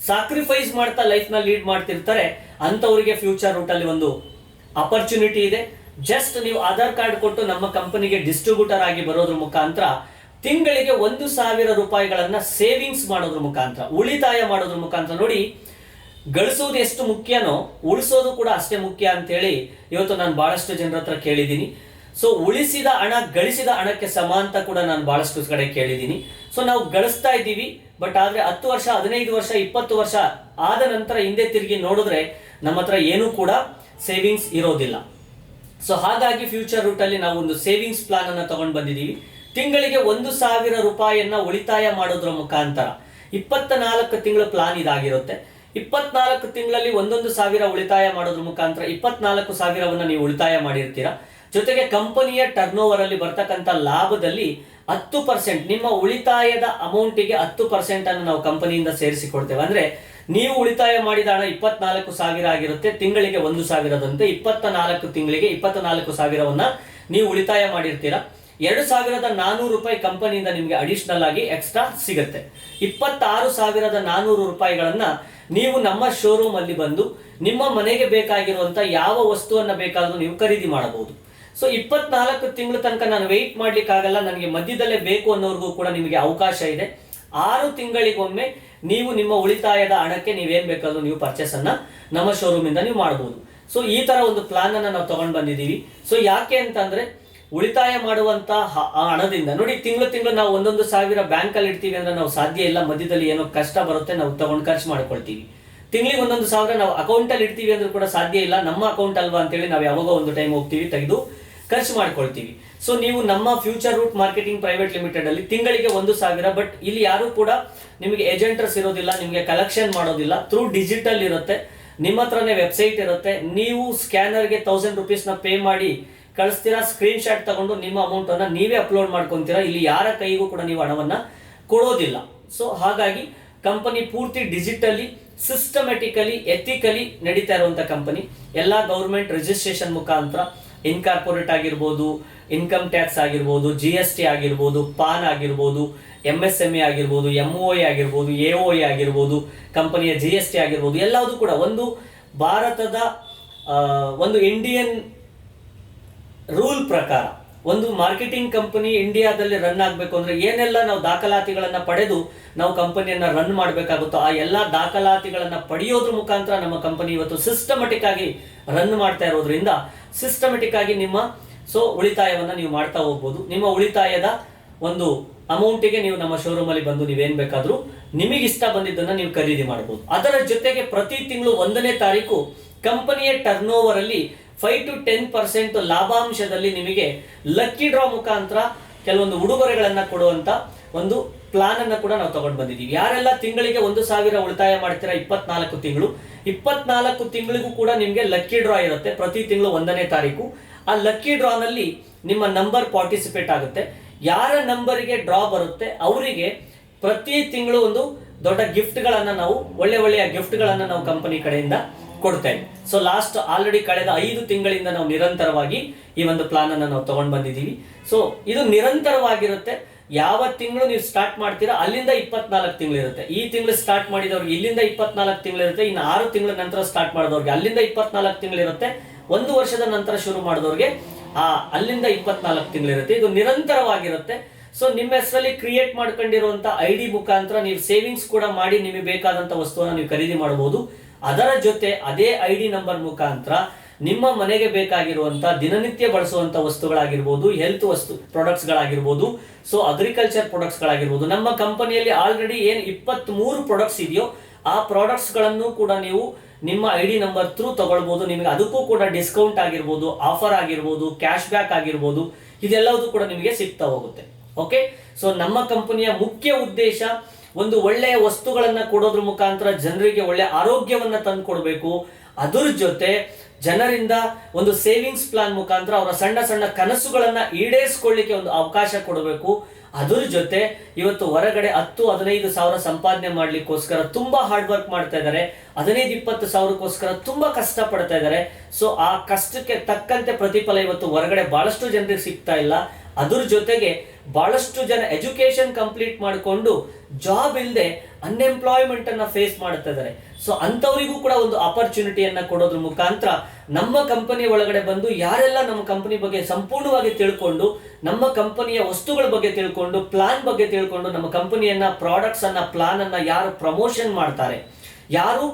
ಸಾಕ್ರಿಫೈಸ್ ಮಾಡ್ತಾ ಲೈಫ್ ನ ಲೀಡ್ ಮಾಡ್ತಿರ್ತಾರೆ, ಅಂತವರಿಗೆ ಫ್ಯೂಚರ್ ರೂಟ್ ಅಲ್ಲಿ ಒಂದು ಅಪರ್ಚುನಿಟಿ ಇದೆ. ಜಸ್ಟ್ ನೀವು ಆಧಾರ್ ಕಾರ್ಡ್ ಕೊಟ್ಟು ನಮ್ಮ ಕಂಪನಿಗೆ ಡಿಸ್ಟ್ರಿಬ್ಯೂಟರ್ ಆಗಿ ಬರೋದ್ರ ಮುಖಾಂತರ ತಿಂಗಳಿಗೆ 1,000 ರೂಪಾಯಿಗಳನ್ನ ಸೇವಿಂಗ್ಸ್ ಮಾಡೋದ್ರ ಮುಖಾಂತರ, ಉಳಿತಾಯ ಮಾಡೋದ್ರ ಮುಖಾಂತರ, ನೋಡಿ ಗಳಿಸೋದು ಎಷ್ಟು ಮುಖ್ಯನೋ ಉಳಿಸೋದು ಕೂಡ ಅಷ್ಟೇ ಮುಖ್ಯ ಅಂತೇಳಿ ಇವತ್ತು ನಾನು ಬಹಳಷ್ಟು ಜನರ ಹತ್ರ ಕೇಳಿದ್ದೀನಿ. ಸೊ ಉಳಿಸಿದ ಹಣ ಗಳಿಸಿದ ಹಣಕ್ಕೆ ಸಮ ಅಂತ ಕೂಡ ನಾನು ಬಹಳಷ್ಟು ಕಡೆ ಕೇಳಿದ್ದೀನಿ. ಸೊ ನಾವು ಗಳಿಸ್ತಾ ಇದ್ದೀವಿ, ಬಟ್ ಆದ್ರೆ 10 ವರ್ಷ, 15 ವರ್ಷ, 20 ವರ್ಷ ಆದ ನಂತರ ಹಿಂದೆ ತಿರುಗಿ ನೋಡಿದ್ರೆ ನಮ್ಮ ಹತ್ರ ಏನೂ ಕೂಡ ಸೇವಿಂಗ್ಸ್ ಇರೋದಿಲ್ಲ. ಸೊ ಹಾಗಾಗಿ ಫ್ಯೂಚರ್ ರೂಟ್ ಅಲ್ಲಿ ನಾವು ಒಂದು ಸೇವಿಂಗ್ಸ್ ಪ್ಲಾನ್ ಅನ್ನ ತಗೊಂಡು ಬಂದಿದ್ದೀವಿ. ತಿಂಗಳಿಗೆ 1,000 ರೂಪಾಯಿಯನ್ನ ಉಳಿತಾಯ ಮಾಡೋದ್ರ ಮುಖಾಂತರ 24 ತಿಂಗಳ ಪ್ಲಾನ್ ಇದಾಗಿರುತ್ತೆ. 24 ತಿಂಗಳಲ್ಲಿ 1,000 ಉಳಿತಾಯ ಮಾಡೋದ್ರ ಮುಖಾಂತರ 24,000ವನ್ನ ನೀವು ಉಳಿತಾಯ ಮಾಡಿರ್ತೀರಾ. ಜೊತೆಗೆ ಕಂಪನಿಯ ಟರ್ನ್ ಓವರ್ ಅಲ್ಲಿ ಬರ್ತಕ್ಕಂಥ ಲಾಭದಲ್ಲಿ 10%, ನಿಮ್ಮ ಉಳಿತಾಯದ ಅಮೌಂಟಿಗೆ 10% ಅನ್ನು ನಾವು ಕಂಪನಿಯಿಂದ ಸೇರಿಸಿಕೊಡ್ತೇವೆ. ಅಂದ್ರೆ ನೀವು ಉಳಿತಾಯ ಮಾಡಿದ ಹಣ 24,000 ಆಗಿರುತ್ತೆ, ತಿಂಗಳಿಗೆ 1,000ದಂತೆ 24 ತಿಂಗಳಿಗೆ 24,000ವನ್ನ ನೀವು ಉಳಿತಾಯ ಮಾಡಿರ್ತೀರಾ. 2,400 ರೂಪಾಯಿ ಕಂಪನಿಯಿಂದ ನಿಮಗೆ ಅಡಿಷನಲ್ ಆಗಿ ಎಕ್ಸ್ಟ್ರಾ ಸಿಗುತ್ತೆ. 26,400 ರೂಪಾಯಿಗಳನ್ನ ನೀವು ನಮ್ಮ ಶೋರೂಮ್ ಅಲ್ಲಿ ಬಂದು ನಿಮ್ಮ ಮನೆಗೆ ಬೇಕಾಗಿರುವಂತ ಯಾವ ವಸ್ತುವನ್ನ ಬೇಕಾದ್ರೂ ನೀವು ಖರೀದಿ ಮಾಡಬಹುದು. ಸೊ 24 ತಿಂಗಳ ತನಕ ನಾನು ವೆಯ್ಟ್ ಮಾಡ್ಲಿಕ್ಕೆ ಆಗಲ್ಲ, ನನಗೆ ಮಧ್ಯದಲ್ಲೇ ಬೇಕು ಅನ್ನೋರ್ಗೂ ಕೂಡ ನಿಮಗೆ ಅವಕಾಶ ಇದೆ. 6 ತಿಂಗಳಿಗೊಮ್ಮೆ ನೀವು ನಿಮ್ಮ ಉಳಿತಾಯದ ಹಣಕ್ಕೆ ನೀವೇನ್ ಬೇಕಾದ್ರೂ ನೀವು ಪರ್ಚೇಸ್ ಅನ್ನ ನಮ್ಮ ಶೋರೂಮ್ ಇಂದ ನೀವು ಮಾಡಬಹುದು. ಸೊ ಈ ತರ ಒಂದು ಪ್ಲಾನ್ ಅನ್ನ ನಾವು ತಗೊಂಡ್ ಬಂದಿದ್ದೀವಿ. ಸೊ ಯಾಕೆ ಅಂತಂದ್ರೆ, ಉಳಿತಾಯ ಮಾಡುವಂತ ಹಣದಿಂದ ನೋಡಿ, ತಿಂಗಳು ನಾವು 1,000 ಬ್ಯಾಂಕ್ ಅಲ್ಲಿ ಇಡ್ತೀವಿ ಅಂದ್ರೆ ನಾವು ಸಾಧ್ಯ ಇಲ್ಲ. ಮಧ್ಯದಲ್ಲಿ ಏನೋ ಕಷ್ಟ ಬರುತ್ತೆ, ನಾವು ತಗೊಂಡು ಖರ್ಚು ಮಾಡ್ಕೊಳ್ತೀವಿ. ತಿಂಗಳಿಗೆ 1,000 ನಾವು ಅಕೌಂಟ್ ಅಲ್ಲಿ ಇಡ್ತೀವಿ ಅಂದ್ರೂ ಕೂಡ ಸಾಧ್ಯ ಇಲ್ಲ. ನಮ್ಮ ಅಕೌಂಟ್ ಅಲ್ವಾ ಅಂತೇಳಿ ನಾವು ಯಾವಾಗ ಒಂದು ಟೈಮ್ ಹೋಗ್ತೀವಿ, ತೆಗೆದು ಖರ್ಚು ಮಾಡ್ಕೊಳ್ತೀವಿ. ಸೊ ನೀವು ನಮ್ಮ Future Root Marketing Private Limited ಅಲ್ಲಿ ತಿಂಗಳಿಗೆ 1,000, ಬಟ್ ಇಲ್ಲಿ ಯಾರು ಕೂಡ ನಿಮಗೆ ಏಜೆಂಟರ್ಸ್ ಇರೋದಿಲ್ಲ, ನಿಮಗೆ ಕಲೆಕ್ಷನ್ ಮಾಡೋದಿಲ್ಲ. ಥ್ರೂ ಡಿಜಿಟಲ್ ಇರುತ್ತೆ, ನಿಮ್ಮ ಹತ್ರನೇ ವೆಬ್ಸೈಟ್ ಇರುತ್ತೆ. ನೀವು ಸ್ಕ್ಯಾನರ್ಗೆ 1,000 ರೂಪೀಸ್ನ ಪೇ ಮಾಡಿ ಕಳಿಸ್ತೀರಾ, ಸ್ಕ್ರೀನ್ ಶಾಟ್ ತಗೊಂಡು ನಿಮ್ಮ ಅಮೌಂಟ್ ಅನ್ನ ನೀವೇ ಅಪ್ಲೋಡ್ ಮಾಡ್ಕೊಂತೀರಾ. ಇಲ್ಲಿ ಯಾರ ಕೈಗೂ ಕೂಡ ನೀವು ಹಣವನ್ನ ಕೊಡೋದಿಲ್ಲ. ಸೊ ಹಾಗಾಗಿ ಕಂಪನಿ ಪೂರ್ತಿ ಡಿಜಿಟಲಿ, ಸಿಸ್ಟಮೆಟಿಕಲಿ, ಎಥಿಕಲಿ ನಡೀತಾ ಇರುವಂತ ಕಂಪನಿ. ಎಲ್ಲ ಗೌರ್ಮೆಂಟ್ ರಿಜಿಸ್ಟ್ರೇಷನ್ ಮುಖಾಂತರ, ಇನ್ಕಾರ್ಪೊರೇಟ್ ಆಗಿರ್ಬೋದು, ಇನ್ಕಮ್ ಟ್ಯಾಕ್ಸ್ ಆಗಿರ್ಬೋದು, GST ಆಗಿರ್ಬೋದು, ಪಾನ್ ಆಗಿರ್ಬೋದು, MSME ಆಗಿರ್ಬೋದು, MOI ಆಗಿರ್ಬೋದು, AOI ಆಗಿರ್ಬೋದು, ಕಂಪನಿಯ GST ಆಗಿರ್ಬೋದು, ಎಲ್ಲವೂ ಕೂಡ ಒಂದು ಭಾರತದ ಒಂದು ಇಂಡಿಯನ್ ರೂಲ್ ಪ್ರಕಾರ ಒಂದು ಮಾರ್ಕೆಟಿಂಗ್ ಕಂಪನಿ ಇಂಡಿಯಾದಲ್ಲಿ ರನ್ ಆಗಬೇಕು ಅಂದ್ರೆ ಏನೆಲ್ಲ ನಾವು ದಾಖಲಾತಿಗಳನ್ನ ಪಡೆದು ನಾವು ಕಂಪನಿಯನ್ನ ರನ್ ಮಾಡಬೇಕಾಗುತ್ತೋ ಆ ಎಲ್ಲಾ ದಾಖಲಾತಿಗಳನ್ನ ಪಡೆಯೋದ್ರ ಮುಖಾಂತರ ನಮ್ಮ ಕಂಪನಿ ಇವತ್ತು ಸಿಸ್ಟಮೆಟಿಕ್ ಆಗಿ ರನ್ ಮಾಡ್ತಾ ಇರೋದ್ರಿಂದ ಸಿಸ್ಟಮೆಟಿಕ್ ಆಗಿ ನಿಮ್ಮ ಉಳಿತಾಯವನ್ನ ನೀವು ಮಾಡ್ತಾ ಹೋಗ್ಬೋದು. ನಿಮ್ಮ ಉಳಿತಾಯದ ಒಂದು ಅಮೌಂಟಿಗೆ ನೀವು ನಮ್ಮ ಶೋರೂಮ್ ಅಲ್ಲಿ ಬಂದು ನೀವೇನ್ ಬೇಕಾದ್ರೂ ನಿಮಗೆ ಇಷ್ಟ ಬಂದಿದ್ದನ್ನ ನೀವು ಖರೀದಿ ಮಾಡಬಹುದು. ಅದರ ಜೊತೆಗೆ ಪ್ರತಿ ತಿಂಗಳು 1ನೇ ತಾರೀಕು ಕಂಪನಿಯ ಟರ್ನ್ ಓವರ್ ಅಲ್ಲಿ 5 to 10% ಲಾಭಾಂಶದಲ್ಲಿ ನಿಮಗೆ ಲಕ್ಕಿ ಡ್ರಾ ಮುಖಾಂತರ ಕೆಲವೊಂದು ಉಡುಗೊರೆಗಳನ್ನ ಕೊಡುವಂತ ಒಂದು ಪ್ಲಾನ್ ಅನ್ನ ಕೂಡ ನಾವು ತಗೊಂಡು ಬಂದಿದ್ದೀವಿ. ಯಾರೆಲ್ಲ ತಿಂಗಳಿಗೆ 1,000 ಉಳಿತಾಯ ಮಾಡ್ತೀರಾ 24 ತಿಂಗಳಿಗೂ ಕೂಡ ನಿಮಗೆ ಲಕ್ಕಿ ಡ್ರಾ ಇರುತ್ತೆ. ಪ್ರತಿ ತಿಂಗಳು 1ನೇ ತಾರೀಕು ಆ ಲಕ್ಕಿ ಡ್ರಾ ನಲ್ಲಿ ನಿಮ್ಮ ನಂಬರ್ ಪಾರ್ಟಿಸಿಪೇಟ್ ಆಗುತ್ತೆ. ಯಾರ ನಂಬರಿಗೆ ಡ್ರಾ ಬರುತ್ತೆ ಅವರಿಗೆ ಪ್ರತಿ ತಿಂಗಳು ಒಂದು ದೊಡ್ಡ ಗಿಫ್ಟ್ ಗಳನ್ನ ನಾವು ಒಳ್ಳೆಯ ಗಿಫ್ಟ್ ಗಳನ್ನ ನಾವು ಕಂಪನಿ ಕಡೆಯಿಂದ ಕೊಡ್ತೇವೆ. ಸೊ ಲಾಸ್ಟ್ ಆಲ್ರೆಡಿ ಕಳೆದ 5 ತಿಂಗಳಿಂದ ನಾವು ನಿರಂತರವಾಗಿ ಈ ಒಂದು ಪ್ಲಾನ್ ಅನ್ನ ನಾವು ತಗೊಂಡು ಬಂದಿದ್ದೀವಿ. ಸೊ ಇದು ನಿರಂತರವಾಗಿರುತ್ತೆ. ಯಾವ ತಿಂಗಳು ನೀವು ಸ್ಟಾರ್ಟ್ ಮಾಡ್ತೀರಾ ಅಲ್ಲಿಂದ 24 ತಿಂಗಳಿರುತ್ತೆ. ಈ ತಿಂಗಳು ಸ್ಟಾರ್ಟ್ ಮಾಡಿದವ್ರಿಗೆ ಇಲ್ಲಿಂದ 24 ತಿಂಗಳಿರುತ್ತೆ. ಇನ್ನು 6 ತಿಂಗಳ ನಂತರ ಸ್ಟಾರ್ಟ್ ಮಾಡಿದವ್ರಿಗೆ ಅಲ್ಲಿಂದ 24 ತಿಂಗಳಿರುತ್ತೆ. 1 ವರ್ಷದ ನಂತರ ಶುರು ಮಾಡಿದವ್ರಿಗೆ ಅಲ್ಲಿಂದ 24 ತಿಂಗಳಿರುತ್ತೆ. ಇದು ನಿರಂತರವಾಗಿರುತ್ತೆ. ಸೊ ನಿಮ್ಮ ಹೆಸರಲ್ಲಿ ಕ್ರಿಯೇಟ್ ಮಾಡ್ಕೊಂಡಿರುವಂತ ID ಮುಖಾಂತರ ನೀವು ಸೇವಿಂಗ್ಸ್ ಕೂಡ ಮಾಡಿ ನಿಮಗೆ ಬೇಕಾದಂತ ವಸ್ತುವನ್ನ ನೀವು ಖರೀದಿ ಮಾಡಬಹುದು. ಅದರ ಜೊತೆ ಅದೇ ID ನಂಬರ್ ಮುಖಾಂತರ ನಿಮ್ಮ ಮನೆಗೆ ಬೇಕಾಗಿರುವಂತ ದಿನನಿತ್ಯ ಬಳಸುವಂತ ವಸ್ತುಗಳಾಗಿರ್ಬೋದು, ಹೆಲ್ತ್ ಪ್ರಾಡಕ್ಟ್ಸ್ಗಳಾಗಿರ್ಬೋದು, ಸೊ ಅಗ್ರಿಕಲ್ಚರ್ ಪ್ರಾಡಕ್ಟ್ಸ್ಗಳಾಗಿರ್ಬೋದು. ನಮ್ಮ ಕಂಪನಿಯಲ್ಲಿ ಆಲ್ರೆಡಿ ಏನು 23 ಪ್ರಾಡಕ್ಟ್ಸ್ ಇದೆಯೋ ಆ ಪ್ರಾಡಕ್ಟ್ಸ್ಗಳನ್ನು ಕೂಡ ನೀವು ನಿಮ್ಮ ID ನಂಬರ್ ಥ್ರೂ ತಗೊಳ್ಬಹುದು. ನಿಮಗೆ ಅದಕ್ಕೂ ಕೂಡ ಡಿಸ್ಕೌಂಟ್ ಆಗಿರ್ಬೋದು, ಆಫರ್ ಆಗಿರ್ಬೋದು, ಕ್ಯಾಶ್ ಬ್ಯಾಕ್ ಆಗಿರ್ಬೋದು, ಇದೆಲ್ಲವೂ ಕೂಡ ನಿಮಗೆ ಸಿಗ್ತಾ ಹೋಗುತ್ತೆ. ಓಕೆ, ಸೊ ನಮ್ಮ ಕಂಪನಿಯ ಮುಖ್ಯ ಉದ್ದೇಶ ಒಂದು ಒಳ್ಳೆಯ ವಸ್ತುಗಳನ್ನ ಕೊಡೋದ್ರ ಮುಖಾಂತರ ಜನರಿಗೆ ಒಳ್ಳೆ ಆರೋಗ್ಯವನ್ನ ತಂದು ಕೊಡಬೇಕು. ಅದ್ರ ಜೊತೆ ಜನರಿಂದ ಒಂದು ಸೇವಿಂಗ್ಸ್ ಪ್ಲಾನ್ ಮುಖಾಂತರ ಅವರ ಸಣ್ಣ ಸಣ್ಣ ಕನಸುಗಳನ್ನ ಈಡೇರಿಸಿಕೊಳ್ಳಿಕ್ಕೆ ಒಂದು ಅವಕಾಶ ಕೊಡಬೇಕು. ಅದ್ರ ಜೊತೆ ಇವತ್ತು ಹೊರಗಡೆ 10-15 ಸಾವಿರ ಸಂಪಾದನೆ ಮಾಡ್ಲಿಕ್ಕೋಸ್ಕರ ತುಂಬಾ ಹಾರ್ಡ್ ವರ್ಕ್ ಮಾಡ್ತಾ ಇದ್ದಾರೆ. 15-20 ಸಾವಿರಕ್ಕೋಸ್ಕರ ತುಂಬಾ ಕಷ್ಟ ಪಡ್ತಾ ಇದ್ದಾರೆ. ಸೊ ಆ ಕಷ್ಟಕ್ಕೆ ತಕ್ಕಂತೆ ಪ್ರತಿಫಲ ಇವತ್ತು ಹೊರಗಡೆ ಬಹಳಷ್ಟು ಜನರಿಗೆ ಸಿಗ್ತಾ ಇಲ್ಲ. ಅದ್ರ ಜೊತೆಗೆ ಬಹಳಷ್ಟು ಜನ ಎಜುಕೇಶನ್ ಕಂಪ್ಲೀಟ್ ಮಾಡಿಕೊಂಡು ಜಾಬ್ ಇಲ್ಲದೆ ಅನ್ಎಂಪ್ಲಾಯ್ಮೆಂಟ್ ಅನ್ನ ಫೇಸ್ ಮಾಡ್ತಾ ಇದ್ದಾರೆ. ಸೊ ಅಂತವರಿಗೂ ಕೂಡ ಒಂದು ಆಪರ್ಚುನಿಟಿಯನ್ನ ಕೊಡೋದ್ರ ಮುಖಾಂತರ ನಮ್ಮ ಕಂಪನಿ ಒಳಗಡೆ ಬಂದು ಯಾರೆಲ್ಲ ನಮ್ಮ ಕಂಪನಿ ಬಗ್ಗೆ ಸಂಪೂರ್ಣವಾಗಿ ತಿಳ್ಕೊಂಡು, ನಮ್ಮ ಕಂಪನಿಯ ವಸ್ತುಗಳ ಬಗ್ಗೆ ತಿಳ್ಕೊಂಡು, ಪ್ಲಾನ್ ಬಗ್ಗೆ ತಿಳ್ಕೊಂಡು, ನಮ್ಮ ಕಂಪನಿಯನ್ನ ಪ್ರಾಡಕ್ಟ್ಸ್ ಅನ್ನ ಪ್ಲಾನ್ ಅನ್ನ ಯಾರು ಪ್ರಮೋಷನ್ ಮಾಡ್ತಾರೆ, ಯಾರು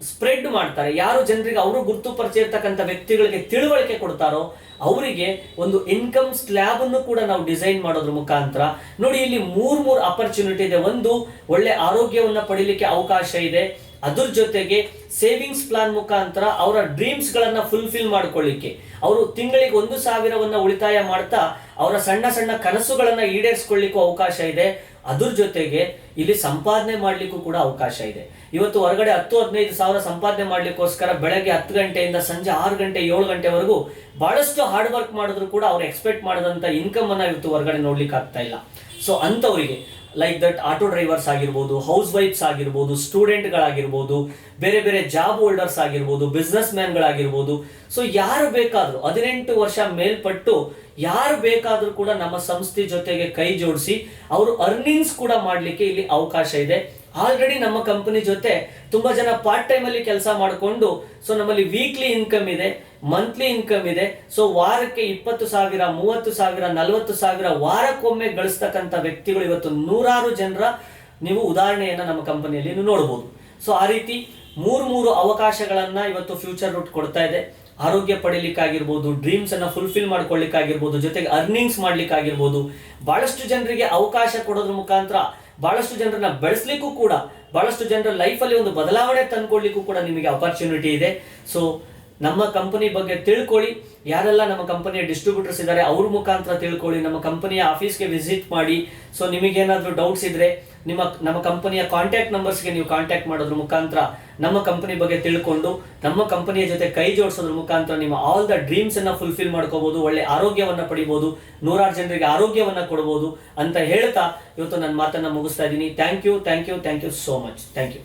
ಸ್ಪ್ರೆಡ್ ಮಾಡ್ತಾರೆ, ಯಾರು ಜನರಿಗೆ ಅವರು ಗುರುತು ಪರಿಚಯ ಇರ್ತಕ್ಕಂಥ ವ್ಯಕ್ತಿಗಳಿಗೆ ತಿಳುವಳಿಕೆ ಕೊಡ್ತಾರೋ ಅವರಿಗೆ ಒಂದು ಇನ್ಕಮ್ ಸ್ಲ್ಯಾಬ್ ಅನ್ನು ಕೂಡ ನಾವು ಡಿಸೈನ್ ಮಾಡೋದ್ರ ಮುಖಾಂತರ ನೋಡಿ, ಇಲ್ಲಿ ಮೂರು ಅಪರ್ಚುನಿಟಿ ಇದೆ. ಒಂದು, ಒಳ್ಳೆ ಆರೋಗ್ಯವನ್ನ ಪಡಿಲಿಕ್ಕೆ ಅವಕಾಶ ಇದೆ. ಅದ್ರ ಜೊತೆಗೆ ಸೇವಿಂಗ್ಸ್ ಪ್ಲಾನ್ ಮುಖಾಂತರ ಅವರ ಡ್ರೀಮ್ಸ್ ಗಳನ್ನ ಫುಲ್ಫಿಲ್ ಮಾಡ್ಕೊಳ್ಳಿಕ್ಕೆ, ಅವರು ತಿಂಗಳಿಗೆ 1,000 ಉಳಿತಾಯ ಮಾಡ್ತಾ ಅವರ ಸಣ್ಣ ಸಣ್ಣ ಕನಸುಗಳನ್ನ ಈಡೇರಿಸಿಕೊಳ್ಳಿಕ್ಕೂ ಅವಕಾಶ ಇದೆ. ಅದ್ರ ಜೊತೆಗೆ ಇಲ್ಲಿ ಸಂಪಾದನೆ ಮಾಡ್ಲಿಕ್ಕೂ ಕೂಡ ಅವಕಾಶ ಇದೆ. ಇವತ್ತು ಹೊರಗಡೆ 10-15 ಸಾವಿರ ಸಂಪಾದನೆ ಮಾಡ್ಲಿಕ್ಕೋಸ್ಕರ ಬೆಳಗ್ಗೆ 10 ಗಂಟೆಯಿಂದ ಸಂಜೆ 6 ಗಂಟೆ 7 ಗಂಟೆವರೆಗೂ ಬಹಳಷ್ಟು ಹಾರ್ಡ್ ವರ್ಕ್ ಮಾಡಿದ್ರು ಕೂಡ ಅವ್ರು ಎಕ್ಸ್ಪೆಕ್ಟ್ ಮಾಡದಂತ ಇನ್ಕಮ್ ಅನ್ನ ಇವತ್ತು ಹೊರಗಡೆ ನೋಡ್ಲಿಕ್ಕೆ ಆಗ್ತಾ ಇಲ್ಲ. ಸೊ ಅಂತವರಿಗೆ ಲೈಕ್ ದಟ್ ಆಟೋ ಡ್ರೈವರ್ಸ್ ಆಗಿರ್ಬೋದು, ಹೌಸ್ ವೈಫ್ಸ್ ಆಗಿರ್ಬೋದು, ಸ್ಟೂಡೆಂಟ್ಗಳಾಗಿರ್ಬೋದು, ಬೇರೆ ಬೇರೆ ಜಾಬ್ ಹೋಲ್ಡರ್ಸ್ ಆಗಿರ್ಬೋದು, ಬಿಸ್ನೆಸ್ ಮ್ಯಾನ್ಗಳಾಗಿರ್ಬೋದು, ಸೊ ಯಾರು ಬೇಕಾದ್ರೂ 18 ವರ್ಷ ಮೇಲ್ಪಟ್ಟು ಯಾರು ಬೇಕಾದ್ರೂ ಕೂಡ ನಮ್ಮ ಸಂಸ್ಥೆ ಜೊತೆಗೆ ಕೈ ಜೋಡಿಸಿ ಅವರು ಅರ್ನಿಂಗ್ಸ್ ಕೂಡ ಮಾಡ್ಲಿಕ್ಕೆ ಇಲ್ಲಿ ಅವಕಾಶ ಇದೆ. ಆಲ್ರೆಡಿ ನಮ್ಮ ಕಂಪನಿ ಜೊತೆ ತುಂಬಾ ಜನ ಪಾರ್ಟ್ ಟೈಮ್ ಅಲ್ಲಿ ಕೆಲಸ ಮಾಡಿಕೊಂಡು, ಸೊ ನಮ್ಮಲ್ಲಿ ವೀಕ್ಲಿ ಇನ್ಕಮ್ ಇದೆ, ಮಂತ್ಲಿ ಇನ್ಕಮ್ ಇದೆ. ಸೊ ವಾರಕ್ಕೆ 20,000, 30,000, 40,000 ವಾರಕ್ಕೊಮ್ಮೆ ಗಳಿಸ್ತಕ್ಕಂಥ ವ್ಯಕ್ತಿಗಳು ಇವತ್ತು 100 ಜನರ ನೀವು ಉದಾಹರಣೆಯನ್ನ ನಮ್ಮ ಕಂಪನಿಯಲ್ಲಿ ನೀವು ನೋಡಬಹುದು. ಸೊ ಆ ರೀತಿ ಮೂರು ಅವಕಾಶಗಳನ್ನ ಇವತ್ತು ಫ್ಯೂಚರ್ ರೂಟ್ ಕೊಡ್ತಾ ಇದೆ. ಆರೋಗ್ಯ ಪಡಿಲಿಕ್ಕಾಗಿರ್ಬೋದು, ಡ್ರೀಮ್ಸ್ ಅನ್ನ ಫುಲ್ಫಿಲ್ ಮಾಡ್ಕೊಳ್ಳಿಕ್ಕಾಗಿರ್ಬೋದು, ಜೊತೆಗೆ ಅರ್ನಿಂಗ್ಸ್ ಮಾಡ್ಲಿಕ್ಕಾಗಿರ್ಬೋದು, ಬಹಳಷ್ಟು ಜನರಿಗೆ ಅವಕಾಶ ಕೊಡೋದ್ರ ಮುಖಾಂತರ ಬಹಳಷ್ಟು ಜನರನ್ನ ಬೆಳೆಸ್ಲಿಕ್ಕೂ ಕೂಡ, ಬಹಳಷ್ಟು ಜನರ ಲೈಫಲ್ಲಿ ಒಂದು ಬದಲಾವಣೆ ತಂದ್ಕೊಡ್ಲಿಕ್ಕೂ ಕೂಡ ನಿಮಗೆ ಅಪರ್ಚುನಿಟಿ ಇದೆ. ಸೊ ನಮ್ಮ ಕಂಪನಿ ಬಗ್ಗೆ ತಿಳ್ಕೊಳ್ಳಿ. ಯಾರೆಲ್ಲ ನಮ್ಮ ಕಂಪನಿಯ ಡಿಸ್ಟ್ರಿಬ್ಯೂಟರ್ಸ್ ಇದ್ದಾರೆ ಅವ್ರ ಮುಖಾಂತರ ತಿಳ್ಕೊಳ್ಳಿ. ನಮ್ಮ ಕಂಪನಿಯ ಆಫೀಸ್ಗೆ ವಿಸಿಟ್ ಮಾಡಿ. ಸೊ ನಿಮಗೇನಾದ್ರೂ ಡೌಟ್ಸ್ ಇದ್ರೆ ನಮ್ಮ ಕಂಪನಿಯ ಕಾಂಟ್ಯಾಕ್ಟ್ ನಂಬರ್ಸ್ಗೆ ನೀವು ಕಾಂಟ್ಯಾಕ್ಟ್ ಮಾಡೋದ್ರ ಮುಖಾಂತರ ನಮ್ಮ ಕಂಪನಿ ಬಗ್ಗೆ ತಿಳ್ಕೊಂಡು ನಮ್ಮ ಕಂಪನಿಯ ಜೊತೆ ಕೈ ಜೋಡಿಸೋದ್ರ ಮುಖಾಂತರ ನಿಮ್ಮ ಆಲ್ ದ ಡ್ರೀಮ್ಸ್ ಅನ್ನ ಫುಲ್ಫಿಲ್ ಮಾಡ್ಕೋಬಹುದು, ಒಳ್ಳೆ ಆರೋಗ್ಯವನ್ನ ಪಡಿಬಹುದು, 100 ಜನರಿಗೆ ಆರೋಗ್ಯವನ್ನ ಕೊಡಬಹುದು ಅಂತ ಹೇಳ್ತಾ ಇವತ್ತು ನನ್ನ ಮಾತನ್ನ ಮುಗಿಸ್ತಾ ಇದ್ದೀನಿ. Thank you so much. Thank you.